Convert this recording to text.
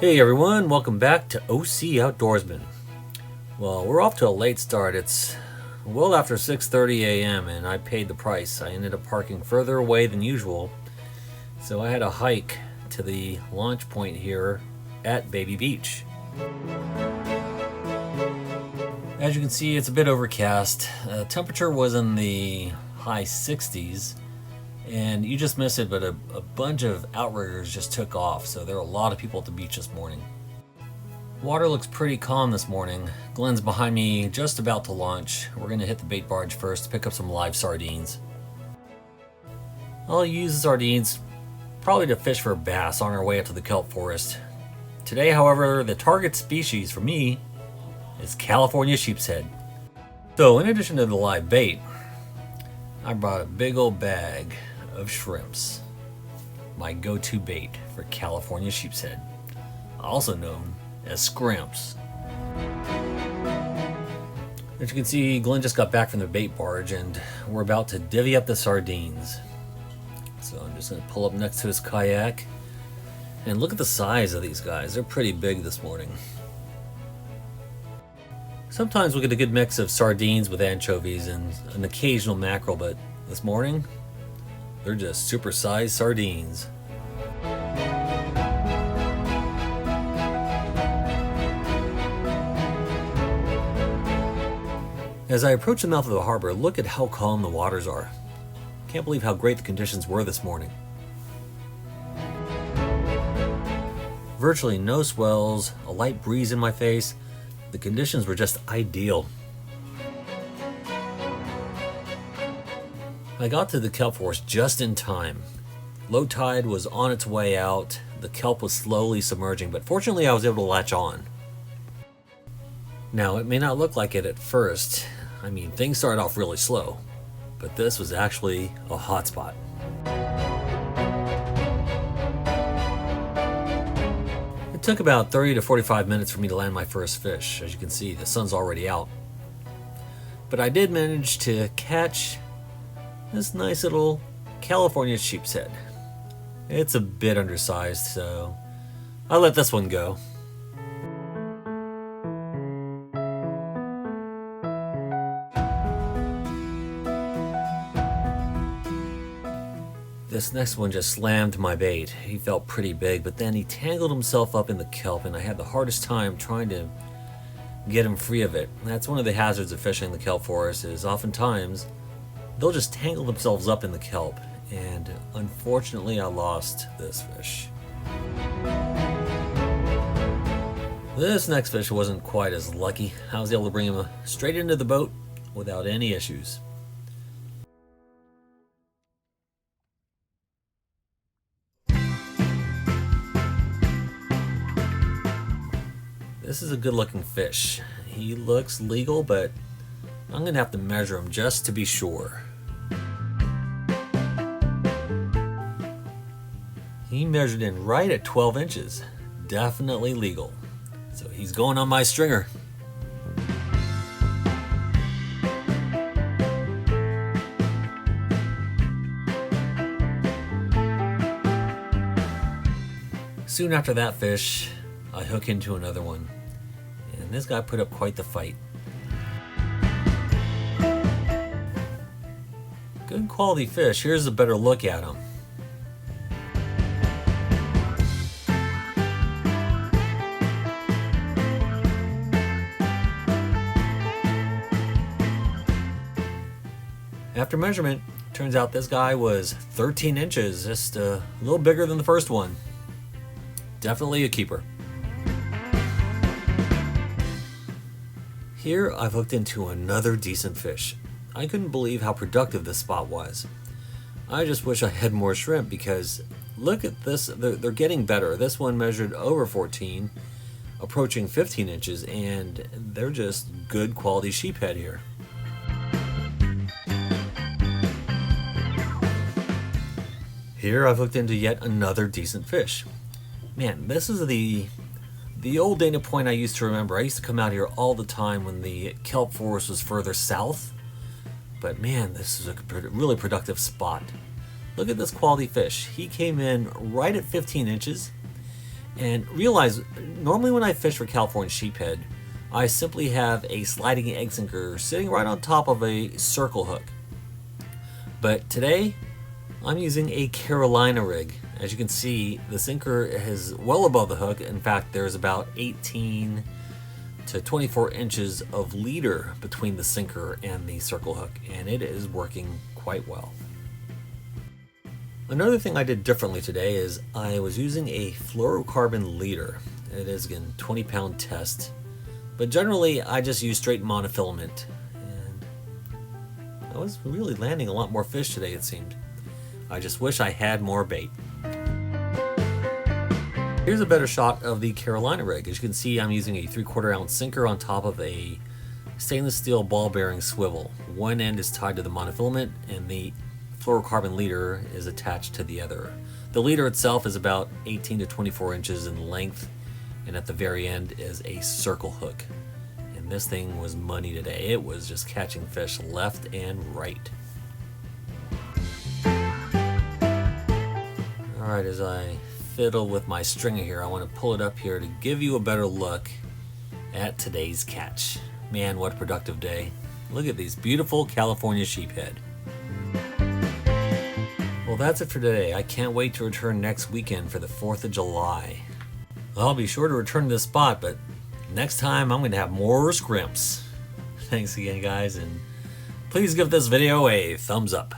Hey everyone, welcome back to OC Outdoorsman. Well, we're off to a late start. It's well after 6:30 a.m. and I paid the price. I ended up parking further away than usual, so I had to hike to the launch point here at Baby Beach. As you can see, it's a bit overcast. Temperature was in the high 60s, and you just missed it, but a bunch of outriggers just took off, so there are a lot of people at the beach this morning. Water looks pretty calm this morning. Glenn's behind me, just about to launch. We're going to hit the bait barge first to pick up some live sardines. I'll use the sardines probably to fish for bass on our way up to the kelp forest. Today, however, the target species for me is California Sheephead. So in addition to the live bait, I brought a big old bag of shrimps, my go-to bait for California Sheephead, also known as scrimps. As you can see, Glenn just got back from the bait barge and we're about to divvy up the sardines. So I'm just going to pull up next to his kayak and look at the size of these guys. They're pretty big this morning. Sometimes we get a good mix of sardines with anchovies and an occasional mackerel, but this morning, they're just super-sized sardines. As I approach the mouth of the harbor, look at how calm the waters are. Can't believe how great the conditions were this morning. Virtually no swells, a light breeze in my face. The conditions were just ideal. I got to the kelp forest just in time. Low tide was on its way out. The kelp was slowly submerging, but fortunately I was able to latch on. Now, it may not look like it at first. I mean, things started off really slow, but this was actually a hot spot. It took about 30 to 45 minutes for me to land my first fish. As you can see, the sun's already out. But I did manage to catch this nice little California Sheephead. It's a bit undersized, so I'll let this one go. This next one just slammed my bait. He felt pretty big, but then he tangled himself up in the kelp, and I had the hardest time trying to get him free of it. That's one of the hazards of fishing the kelp forest, is oftentimes they'll just tangle themselves up in the kelp, and unfortunately I lost this fish. This next fish wasn't quite as lucky. I was able to bring him straight into the boat without any issues. This is a good looking fish. He looks legal, but I'm going to have to measure him just to be sure. He measured in right at 12 inches. Definitely legal. So he's going on my stringer. Soon after that fish, I hook into another one. And this guy put up quite the fight. Good quality fish. Here's a better look at him. After measurement, turns out this guy was 13 inches, just a little bigger than the first one. Definitely a keeper. Here I've hooked into another decent fish. I couldn't believe how productive this spot was. I just wish I had more shrimp, because look at this, they're getting better. This one measured over 14, approaching 15 inches, and they're just good quality sheephead here. Here I've hooked into yet another decent fish. Man, this is the old Dana Point I used to remember. I used to come out here all the time when the kelp forest was further south. But man, this is a really productive spot. Look at this quality fish. He came in right at 15 inches, And realize, normally when I fish for California Sheephead, I simply have a sliding egg sinker sitting right on top of a circle hook. But today, I'm using a Carolina rig. As you can see, the sinker is well above the hook. In fact, there's about 18 to 24 inches of leader between the sinker and the circle hook, and it is working quite well. Another thing I did differently today is I was using a fluorocarbon leader. It is, again, 20-pound test, but generally I just use straight monofilament, and I was really landing a lot more fish today, it seemed. I just wish I had more bait. Here's a better shot of the Carolina rig. As you can see, I'm using a 3/4 ounce sinker on top of a stainless steel ball bearing swivel. One end is tied to the monofilament and the fluorocarbon leader is attached to the other. The leader itself is about 18 to 24 inches in length, and at the very end is a circle hook. And this thing was money today. It was just catching fish left and right. Alright, as I fiddle with my stringer here, I want to pull it up here to give you a better look at today's catch. Man, what a productive day. Look at these beautiful California sheephead. Well, that's it for today. I can't wait to return next weekend for the 4th of July. I'll be sure to return to this spot, but next time I'm going to have more scrimps. Thanks again, guys, and please give this video a thumbs up.